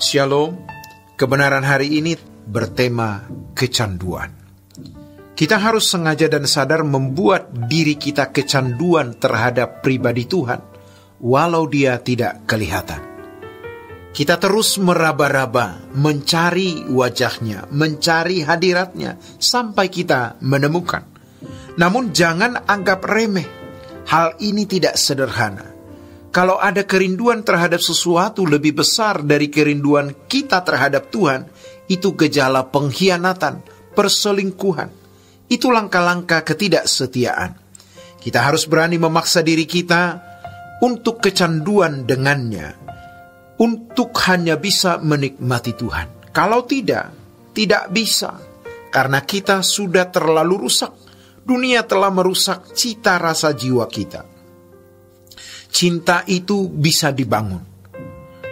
Shalom, kebenaran hari ini bertema kecanduan. Kita harus sengaja dan sadar membuat diri kita kecanduan terhadap pribadi Tuhan, walau dia tidak kelihatan. Kita terus meraba-raba, mencari wajahnya, mencari hadiratnya, sampai kita menemukan. Namun jangan anggap remeh, hal ini tidak sederhana. Kalau ada kerinduan terhadap sesuatu lebih besar dari kerinduan kita terhadap Tuhan, itu gejala pengkhianatan, perselingkuhan. Itu langkah-langkah ketidaksetiaan. Kita harus berani memaksa diri kita untuk kecanduan dengannya, untuk hanya bisa menikmati Tuhan. Kalau tidak bisa, karena kita sudah terlalu rusak. Dunia telah merusak cita rasa jiwa kita. Cinta itu bisa dibangun.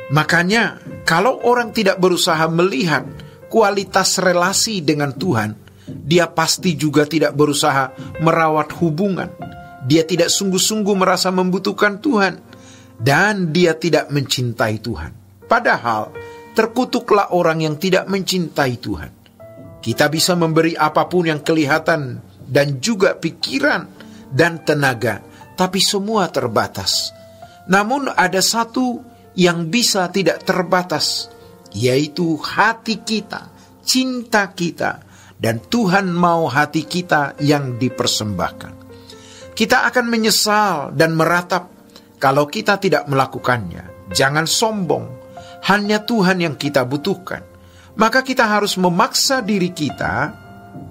Makanya, kalau orang tidak berusaha melihat kualitas relasi dengan Tuhan, dia pasti juga tidak berusaha merawat hubungan. Dia tidak sungguh-sungguh merasa membutuhkan Tuhan, dan dia tidak mencintai Tuhan. Padahal, terkutuklah orang yang tidak mencintai Tuhan. Kita bisa memberi apapun yang kelihatan dan juga pikiran dan tenaga, tapi semua terbatas. Namun ada satu yang bisa tidak terbatas, yaitu hati kita, cinta kita, dan Tuhan mau hati kita yang dipersembahkan. Kita akan menyesal dan meratap kalau kita tidak melakukannya. Jangan sombong, hanya Tuhan yang kita butuhkan. Maka kita harus memaksa diri kita.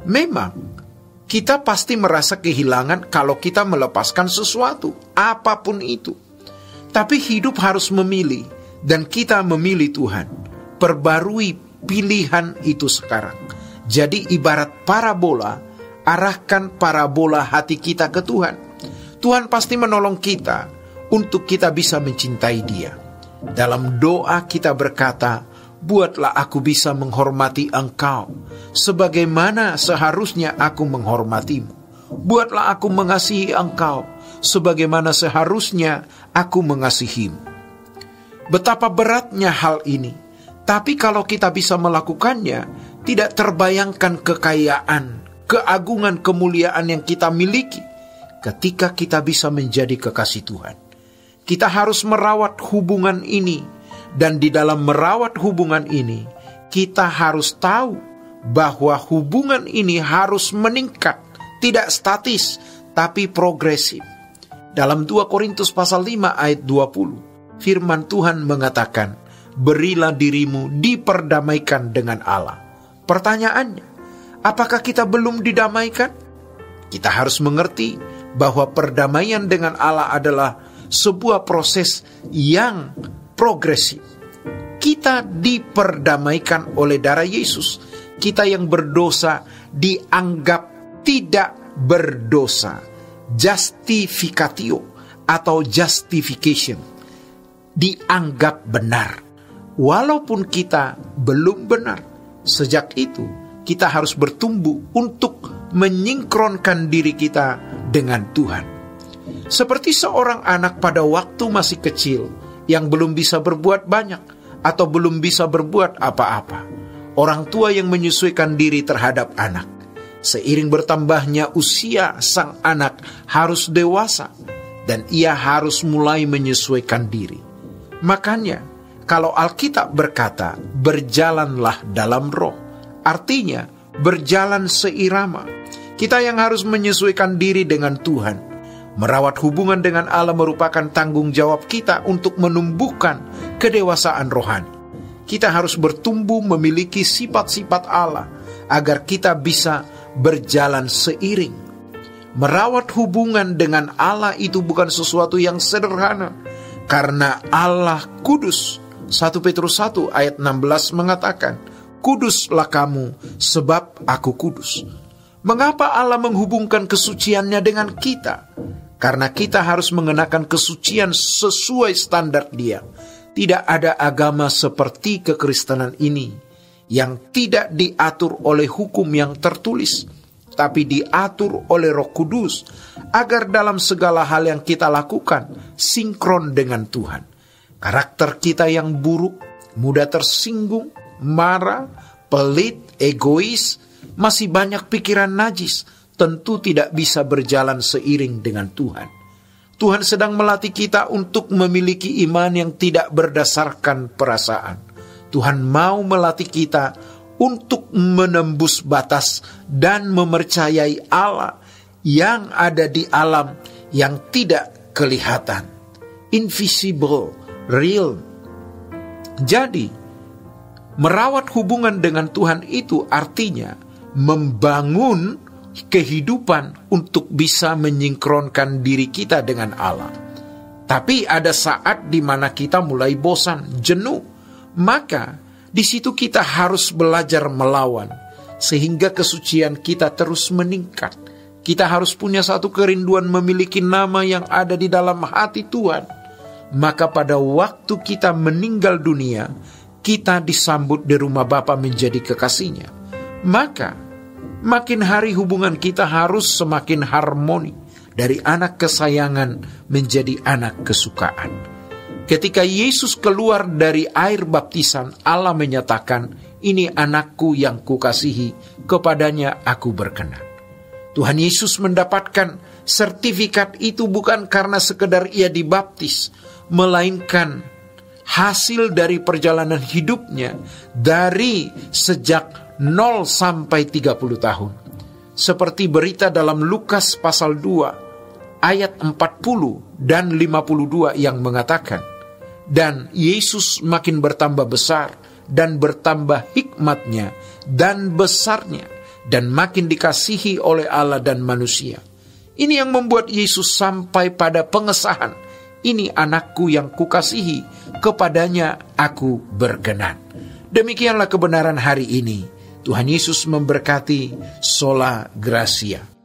Memang kita pasti merasa kehilangan kalau kita melepaskan sesuatu, apapun itu. Tapi hidup harus memilih, dan kita memilih Tuhan. Perbarui pilihan itu sekarang. Jadi ibarat parabola, arahkan parabola hati kita ke Tuhan. Tuhan pasti menolong kita untuk kita bisa mencintai Dia. Dalam doa kita berkata, buatlah aku bisa menghormati Engkau, sebagaimana seharusnya aku menghormatimu. Buatlah aku mengasihi Engkau, sebagaimana seharusnya aku mengasihimu. Betapa beratnya hal ini. Tapi kalau kita bisa melakukannya, tidak terbayangkan kekayaan, keagungan, kemuliaan yang kita miliki ketika kita bisa menjadi kekasih Tuhan. Kita harus merawat hubungan ini. Dan di dalam merawat hubungan ini, kita harus tahu bahwa hubungan ini harus meningkat, tidak statis, tapi progresif. Dalam 2 Korintus pasal 5 ayat 20, firman Tuhan mengatakan, berilah dirimu diperdamaikan dengan Allah. Pertanyaannya, apakah kita belum didamaikan? Kita harus mengerti bahwa perdamaian dengan Allah adalah sebuah proses yang progresif. Kita diperdamaikan oleh darah Yesus. Kita yang berdosa dianggap tidak berdosa. Justificatio atau justification. Dianggap benar. Walaupun kita belum benar. Sejak itu, kita harus bertumbuh untuk menyingkronkan diri kita dengan Tuhan. Seperti seorang anak pada waktu masih kecil, yang belum bisa berbuat banyak atau belum bisa berbuat apa-apa. Orang tua yang menyesuaikan diri terhadap anak. Seiring bertambahnya usia, sang anak harus dewasa dan ia harus mulai menyesuaikan diri. Makanya, kalau Alkitab berkata, berjalanlah dalam roh, artinya berjalan seirama. Kita yang harus menyesuaikan diri dengan Tuhan. Merawat hubungan dengan Allah merupakan tanggung jawab kita untuk menumbuhkan kedewasaan rohani. Kita harus bertumbuh memiliki sifat-sifat Allah agar kita bisa berjalan seiring. Merawat hubungan dengan Allah itu bukan sesuatu yang sederhana, karena Allah kudus. 1 Petrus 1 ayat 16 mengatakan, kuduslah kamu sebab aku kudus. Mengapa Allah menghubungkan kesuciannya dengan kita? Karena kita harus mengenakan kesucian sesuai standar Dia. Tidak ada agama seperti kekristenan ini yang tidak diatur oleh hukum yang tertulis, tapi diatur oleh Roh Kudus agar dalam segala hal yang kita lakukan sinkron dengan Tuhan. Karakter kita yang buruk, mudah tersinggung, marah, pelit, egois, masih banyak pikiran najis, tentu tidak bisa berjalan seiring dengan Tuhan. Tuhan sedang melatih kita untuk memiliki iman yang tidak berdasarkan perasaan. Tuhan mau melatih kita untuk menembus batas dan mempercayai Allah yang ada di alam yang tidak kelihatan, invisible, real. Jadi, merawat hubungan dengan Tuhan itu artinya membangun kehidupan untuk bisa menyingkronkan diri kita dengan Allah. Tapi ada saat di mana kita mulai bosan, jenuh, maka di situ kita harus belajar melawan sehingga kesucian kita terus meningkat. Kita harus punya satu kerinduan memiliki nama yang ada di dalam hati Tuhan. Maka pada waktu kita meninggal dunia, kita disambut di rumah Bapa menjadi kekasihnya. Maka makin hari hubungan kita harus semakin harmoni, dari anak kesayangan menjadi anak kesukaan. Ketika Yesus keluar dari air baptisan, Allah menyatakan, "Ini anakku yang kukasihi, kepadanya aku berkenan." Tuhan Yesus mendapatkan sertifikat itu bukan karena sekedar ia dibaptis, melainkan hasil dari perjalanan hidupnya dari sejak 0 sampai 30 tahun. Seperti berita dalam Lukas pasal 2 ayat 40 dan 52 yang mengatakan, "Dan Yesus makin bertambah besar dan bertambah hikmatnya dan besarnya, dan makin dikasihi oleh Allah dan manusia." Ini yang membuat Yesus sampai pada pengesahan, "Ini anakku yang kukasihi, kepadanya aku berkenan." Demikianlah kebenaran hari ini. Tuhan Yesus memberkati. Sola Gracia.